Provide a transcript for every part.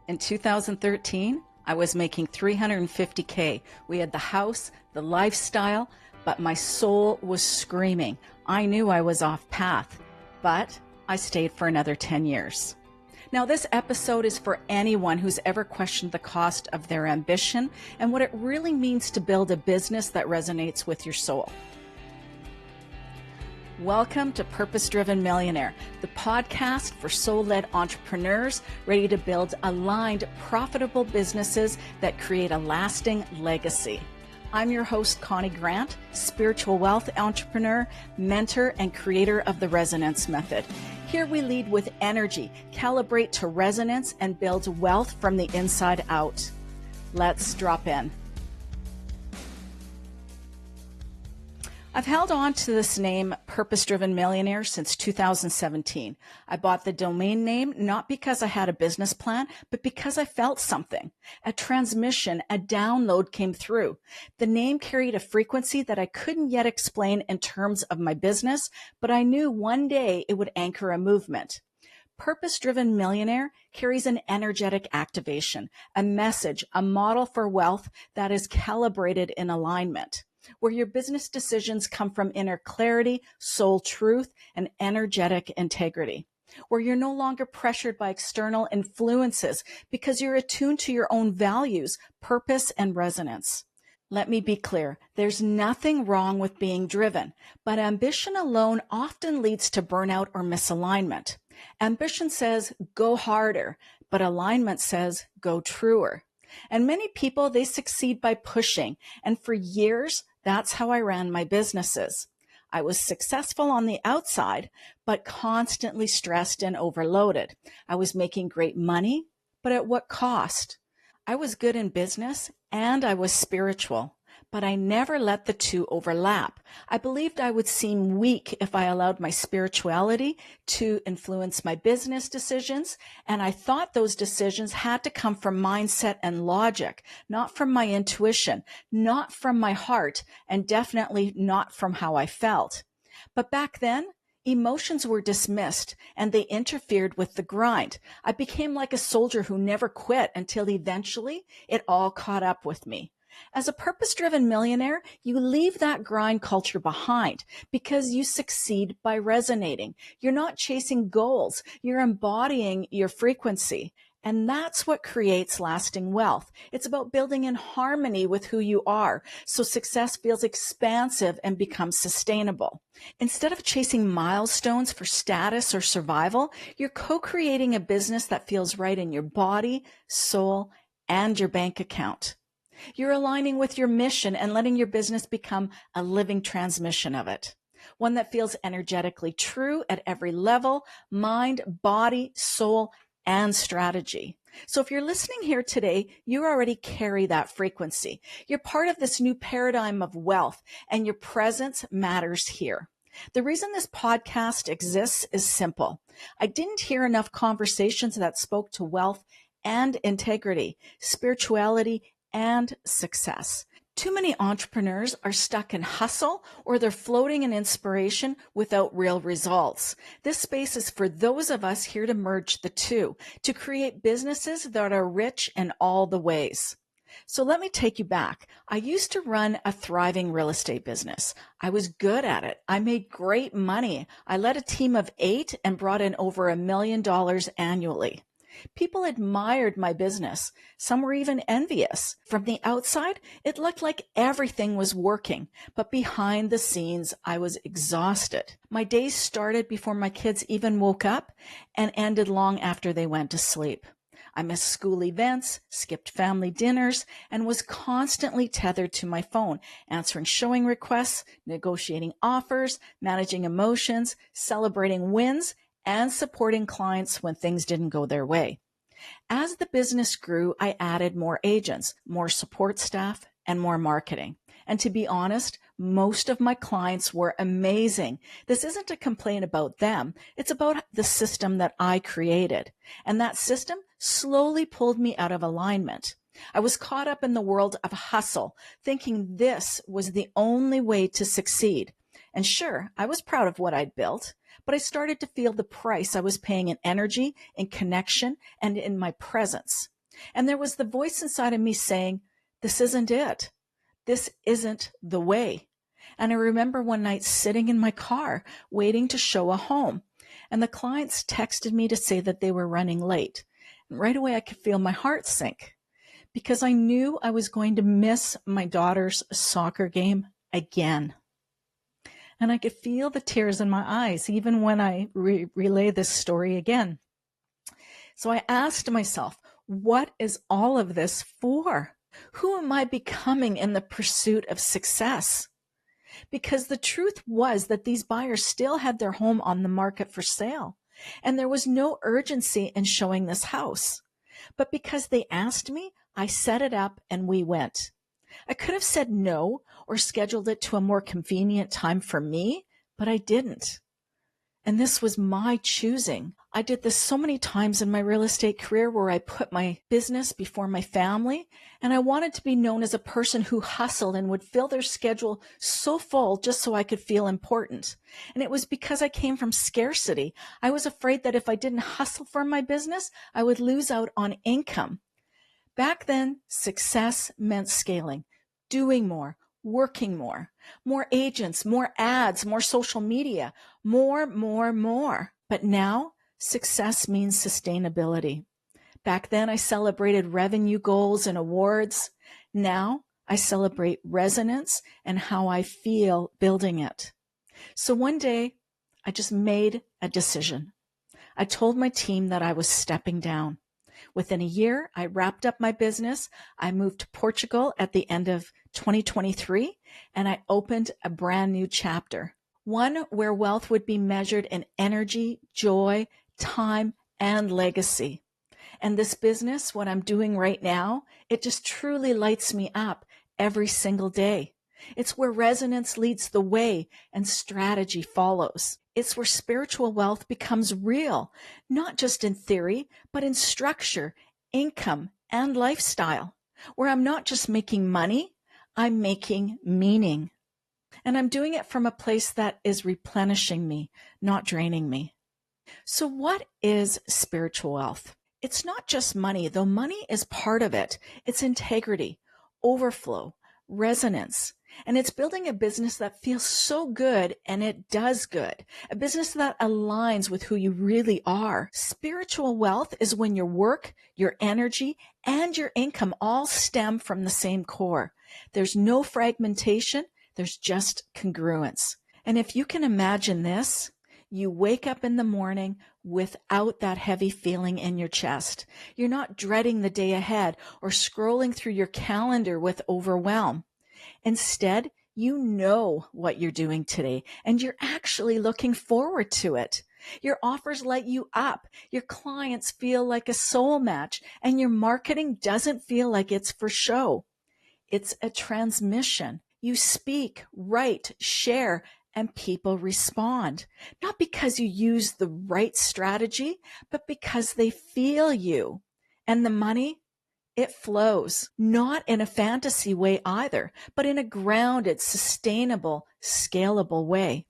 In 2013, I was making $350K. We had the house, the lifestyle, but my soul was screaming. I knew I was off path, but I stayed for another 10 years. Now, this episode is for anyone who's ever questioned the cost of their ambition and what it really means to build a business that resonates with your soul. Welcome to Purpose-Driven Millionaire, the podcast for soul-led entrepreneurs ready to build aligned, profitable businesses that create a lasting legacy. I'm your host, Connie Grant, spiritual wealth entrepreneur, mentor, and creator of the Resonance Method. Here we lead with energy, calibrate to resonance, and build wealth from the inside out. Let's drop in. I've held on to this name, Purpose-Driven Millionaire, since 2017. I bought the domain name not because I had a business plan, but because I felt something. A transmission, a download came through. The name carried a frequency that I couldn't yet explain in terms of my business, but I knew one day it would anchor a movement. Purpose-Driven Millionaire carries an energetic activation, a message, a model for wealth that is calibrated in alignment, where your business decisions come from inner clarity, soul truth, and energetic integrity, where you're no longer pressured by external influences because you're attuned to your own values, purpose, and resonance. Let me be clear, there's nothing wrong with being driven, but ambition alone often leads to burnout or misalignment. Ambition says, go harder, but alignment says, go truer. And many people, they succeed by pushing. And for years, that's how I ran my businesses. I was successful on the outside, but constantly stressed and overloaded. I was making great money, but at what cost? I was good in business and I was spiritual, but I never let the two overlap. I believed I would seem weak if I allowed my spirituality to influence my business decisions, and I thought those decisions had to come from mindset and logic, not from my intuition, not from my heart, and definitely not from how I felt. But back then, emotions were dismissed and they interfered with the grind. I became like a soldier who never quit until eventually it all caught up with me. As a purpose-driven millionaire, you leave that grind culture behind because you succeed by resonating. You're not chasing goals. You're embodying your frequency. And that's what creates lasting wealth. It's about building in harmony with who you are, so success feels expansive and becomes sustainable. Instead of chasing milestones for status or survival, you're co-creating a business that feels right in your body, soul, and your bank account. You're aligning with your mission and letting your business become a living transmission of it. One that feels energetically true at every level, mind, body, soul, and strategy. So if you're listening here today, you already carry that frequency. You're part of this new paradigm of wealth, and your presence matters here. The reason this podcast exists is simple. I didn't hear enough conversations that spoke to wealth and integrity, spirituality, and success. Too many entrepreneurs are stuck in hustle or they're floating in inspiration without real results. This space is for those of us here to merge the two, to create businesses that are rich in all the ways. So let me take you back. I used to run a thriving real estate business. I was good at it. I made great money. I led a team of 8 and brought in over $1 million annually. People admired my business. Some were even envious. From the outside, it looked like everything was working, but behind the scenes, I was exhausted. My days started before my kids even woke up and ended long after they went to sleep. I missed school events, skipped family dinners, and was constantly tethered to my phone, answering showing requests, negotiating offers, managing emotions, celebrating wins, and supporting clients when things didn't go their way. As the business grew, I added more agents, more support staff, and more marketing. And to be honest, most of my clients were amazing. This isn't a complaint about them. It's about the system that I created. And that system slowly pulled me out of alignment. I was caught up in the world of hustle, thinking this was the only way to succeed. And sure, I was proud of what I'd built, but I started to feel the price I was paying in energy, in connection, and in my presence. And there was the voice inside of me saying, this isn't it. This isn't the way. And I remember one night sitting in my car waiting to show a home. And the clients texted me to say that they were running late. And right away I could feel my heart sink because I knew I was going to miss my daughter's soccer game again. And I could feel the tears in my eyes even when I relay this story again. So I asked myself, what is all of this for? Who am I becoming in the pursuit of success? Because the truth was that these buyers still had their home on the market for sale, and there was no urgency in showing this house. But because they asked me, I set it up and we went. I could have said no or scheduled it to a more convenient time for me, but I didn't. And this was my choosing. I did this so many times in my real estate career where I put my business before my family, and I wanted to be known as a person who hustled and would fill their schedule so full just so I could feel important. And it was because I came from scarcity. I was afraid that if I didn't hustle for my business, I would lose out on income. Back then, success meant scaling, doing more, working more agents, more ads, more social media, more. But now success means sustainability. Back then I celebrated revenue goals and awards. Now I celebrate resonance and how I feel building it. So one day I just made a decision. I told my team that I was stepping down. Within a year, I wrapped up my business. I moved to Portugal at the end of 2023, and I opened a brand new chapter, one where wealth would be measured in energy, joy, time, and legacy. And this business, what I'm doing right now, it just truly lights me up every single day. It's where resonance leads the way and strategy follows. It's where spiritual wealth becomes real, not just in theory, but in structure, income, and lifestyle, where I'm not just making money, I'm making meaning. And I'm doing it from a place that is replenishing me, not draining me. So what is spiritual wealth? It's not just money, though money is part of it. It's integrity, overflow, resonance. And it's building a business that feels so good and it does good. A business that aligns with who you really are. Spiritual wealth is when your work, your energy, and your income all stem from the same core. There's no fragmentation. There's just congruence. And if you can imagine this, you wake up in the morning without that heavy feeling in your chest. You're not dreading the day ahead or scrolling through your calendar with overwhelm. Instead, you know what you're doing today, and you're actually looking forward to it. Your offers light you up, your clients feel like a soul match, and your marketing doesn't feel like it's for show. It's a transmission. You speak, write, share, and people respond. Not because you use the right strategy, but because they feel you. And the money? It flows, not in a fantasy way either, but in a grounded, sustainable, scalable way.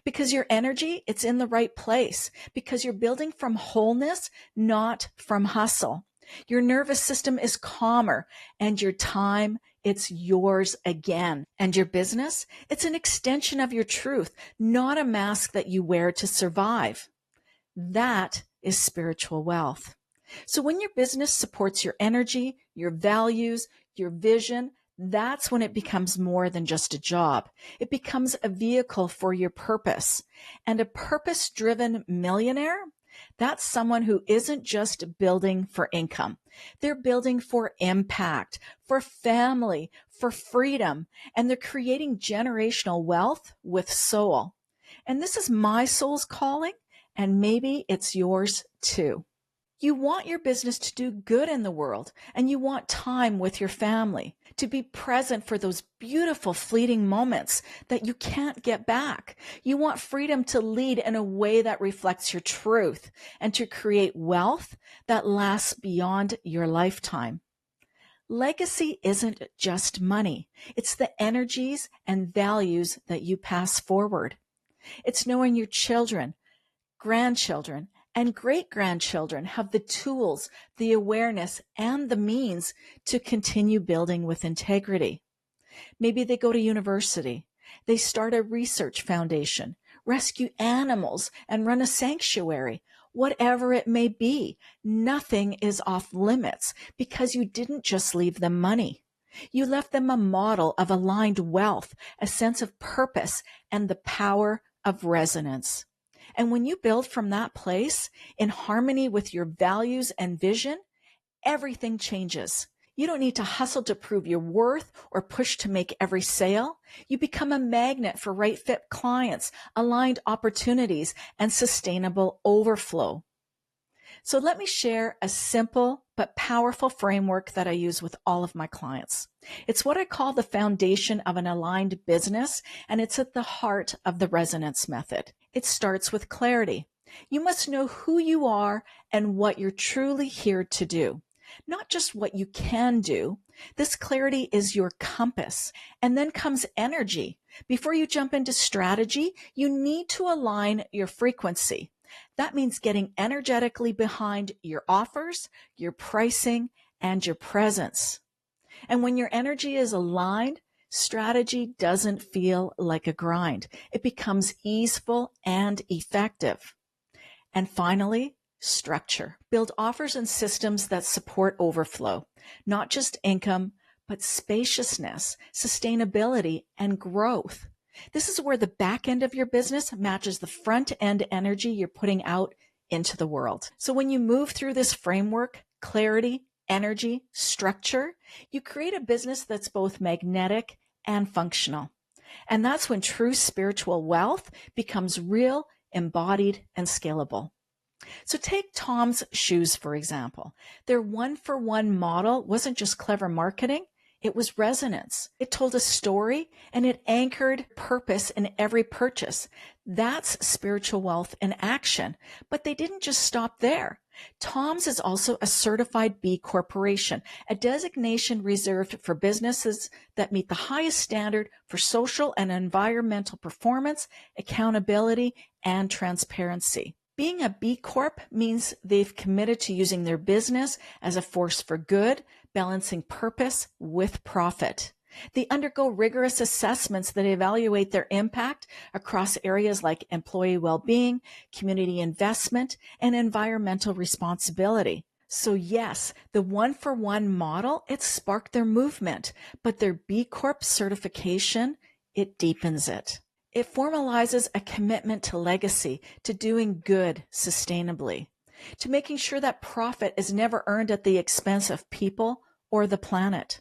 Because your energy, it's in the right place. Because you're building from wholeness, not from hustle. Your nervous system is calmer, and your time, it's yours again. And your business, it's an extension of your truth, not a mask that you wear to survive. That is spiritual wealth. So when your business supports your energy, your values, your vision, that's when it becomes more than just a job. It becomes a vehicle for your purpose. And a purpose-driven millionaire, that's someone who isn't just building for income. They're building for impact, for family, for freedom, and they're creating generational wealth with soul. And this is my soul's calling, and maybe it's yours too. You want your business to do good in the world, and you want time with your family, to be present for those beautiful fleeting moments that you can't get back. You want freedom to lead in a way that reflects your truth and to create wealth that lasts beyond your lifetime. Legacy isn't just money. It's the energies and values that you pass forward. It's knowing your children, grandchildren, And great-grandchildren have the tools, the awareness, and the means to continue building with integrity. Maybe they go to university. They start a research foundation, rescue animals, and run a sanctuary. Whatever it may be, nothing is off limits because you didn't just leave them money. You left them a model of aligned wealth, a sense of purpose, and the power of resonance. And when you build from that place, in harmony with your values and vision, everything changes. You don't need to hustle to prove your worth or push to make every sale. You become a magnet for right fit clients, aligned opportunities, and sustainable overflow. So let me share a simple but powerful framework that I use with all of my clients. It's what I call the foundation of an aligned business, and it's at the heart of the resonance method. It starts with clarity. You must know who you are and what you're truly here to do. Not just what you can do. This clarity is your compass. And then comes energy. Before you jump into strategy, you need to align your frequency. That means getting energetically behind your offers, your pricing, and your presence. And when your energy is aligned, strategy doesn't feel like a grind. It becomes easeful and effective. And finally, structure. Build offers and systems that support overflow, not just income, but spaciousness, sustainability, and growth. This is where the back end of your business matches the front end energy you're putting out into the world. So when you move through this framework, clarity, energy, structure, you create a business that's both magnetic and functional. And that's when true spiritual wealth becomes real, embodied, and scalable. So take Tom's shoes, for example. Their one-for-one model wasn't just clever marketing. It was resonance. It told a story and it anchored purpose in every purchase. That's spiritual wealth in action. But they didn't just stop there. Tom's is also a certified B Corporation, a designation reserved for businesses that meet the highest standard for social and environmental performance, accountability, and transparency. Being a B Corp means they've committed to using their business as a force for good, balancing purpose with profit. They undergo rigorous assessments that evaluate their impact across areas like employee well-being, community investment, and environmental responsibility. So yes, the one-for-one model, it sparked their movement, but their B Corp certification, it deepens it. It formalizes a commitment to legacy, to doing good sustainably, to making sure that profit is never earned at the expense of people or the planet.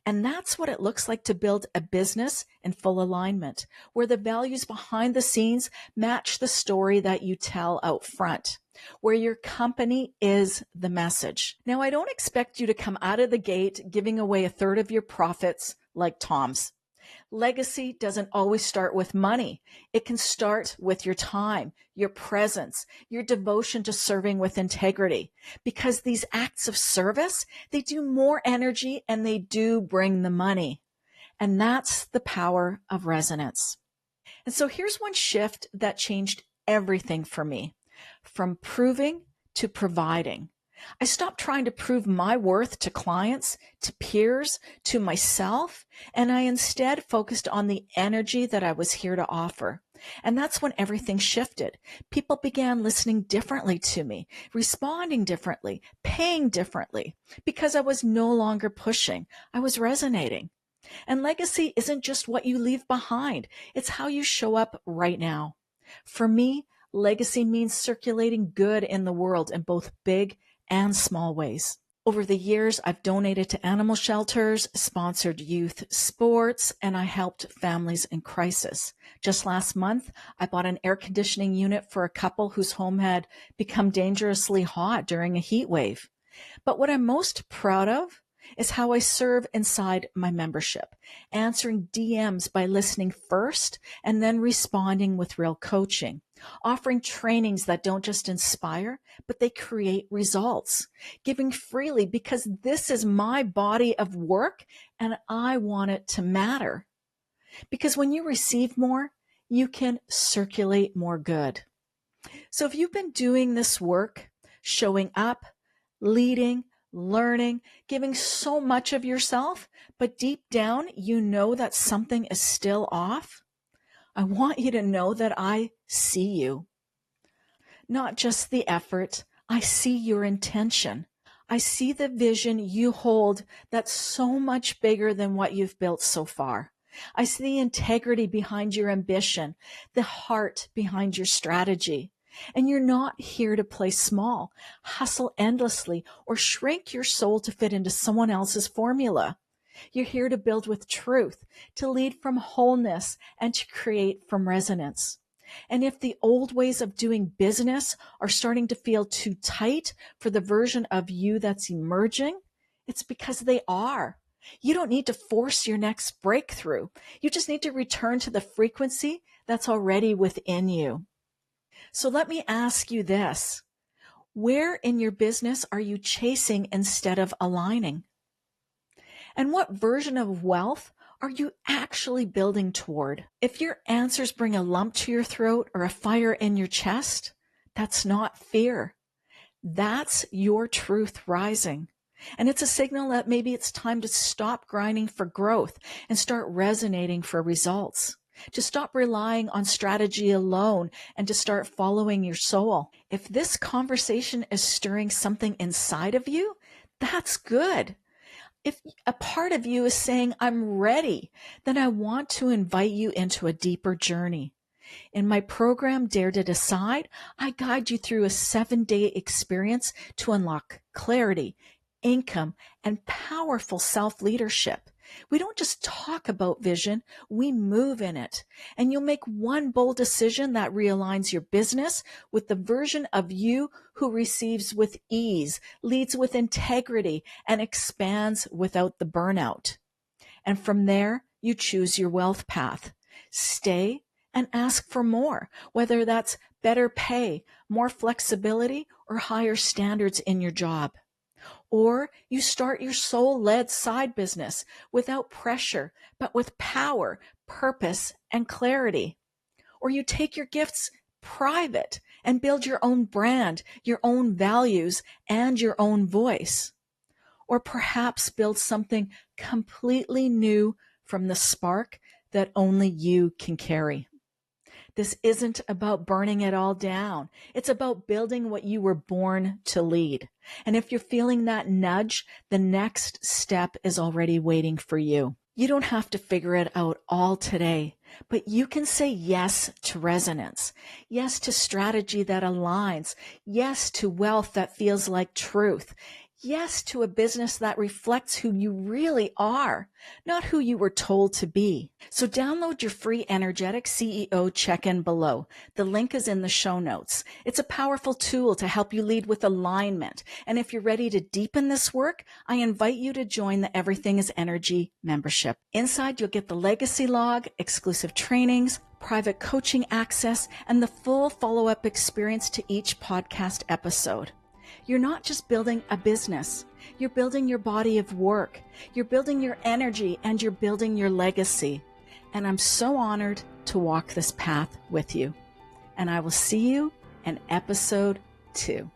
And that's what it looks like to build a business in full alignment, where the values behind the scenes match the story that you tell out front, where your company is the message. Now, I don't expect you to come out of the gate giving away a third of your profits like Tom's. Legacy doesn't always start with money. It can start with your time, your presence, your devotion to serving with integrity. Because these acts of service, they do more energy and they do bring the money. And that's the power of resonance. And so here's one shift that changed everything for me, from proving to providing. I stopped trying to prove my worth to clients, to peers, to myself, and I instead focused on the energy that I was here to offer. And that's when everything shifted. People began listening differently to me, responding differently, paying differently, because I was no longer pushing. I was resonating. And legacy isn't just what you leave behind. It's how you show up right now. For me, legacy means circulating good in the world in both big and small ways. Over the years, I've donated to animal shelters, sponsored youth sports, and I helped families in crisis. Just last month, I bought an air conditioning unit for a couple whose home had become dangerously hot during a heat wave. But what I'm most proud of is how I serve inside my membership, answering DMs by listening first and then responding with real coaching, offering trainings that don't just inspire, but they create results, giving freely because this is my body of work and I want it to matter. Because when you receive more, you can circulate more good. So if you've been doing this work, showing up, leading, learning, giving so much of yourself, but deep down, you know that something is still off, I want you to know that I see you. Not just the effort, I see your intention. I see the vision you hold that's so much bigger than what you've built so far. I see the integrity behind your ambition, the heart behind your strategy. And you're not here to play small, hustle endlessly, or shrink your soul to fit into someone else's formula. You're here to build with truth, to lead from wholeness, and to create from resonance. And if the old ways of doing business are starting to feel too tight for the version of you that's emerging, it's because they are. You don't need to force your next breakthrough. You just need to return to the frequency that's already within you. So let me ask you this. Where in your business are you chasing instead of aligning? And what version of wealth are you actually building toward? If your answers bring a lump to your throat or a fire in your chest, that's not fear. That's your truth rising. And it's a signal that maybe it's time to stop grinding for growth and start resonating for results. To stop relying on strategy alone and to start following your soul. If this conversation is stirring something inside of you, that's good. If a part of you is saying, I'm ready, then I want to invite you into a deeper journey. In my program, Dare to Decide, I guide you through a 7-day experience to unlock clarity, income, and powerful self-leadership. We don't just talk about vision, we move in it. And you'll make one bold decision that realigns your business with the version of you who receives with ease, leads with integrity, and expands without the burnout. And from there, you choose your wealth path. Stay and ask for more, whether that's better pay, more flexibility, or higher standards in your job. Or you start your soul-led side business without pressure, but with power, purpose, and clarity. Or you take your gifts private and build your own brand, your own values, and your own voice. Or perhaps build something completely new from the spark that only you can carry. This isn't about burning it all down. It's about building what you were born to lead. And if you're feeling that nudge, the next step is already waiting for you. You don't have to figure it out all today, but you can say yes to resonance, yes to strategy that aligns, yes to wealth that feels like truth, yes to a business that reflects who you really are, not who you were told to be. So download your free Energetic CEO check-in below. The link is in the show notes. It's a powerful tool to help you lead with alignment. And if you're ready to deepen this work, I invite you to join the Everything is Energy membership. Inside, you'll get the legacy log, exclusive trainings, private coaching access, and the full follow-up experience to each podcast episode. You're not just building a business. You're building your body of work. You're building your energy and you're building your legacy. And I'm so honored to walk this path with you. And I will see you in episode 2.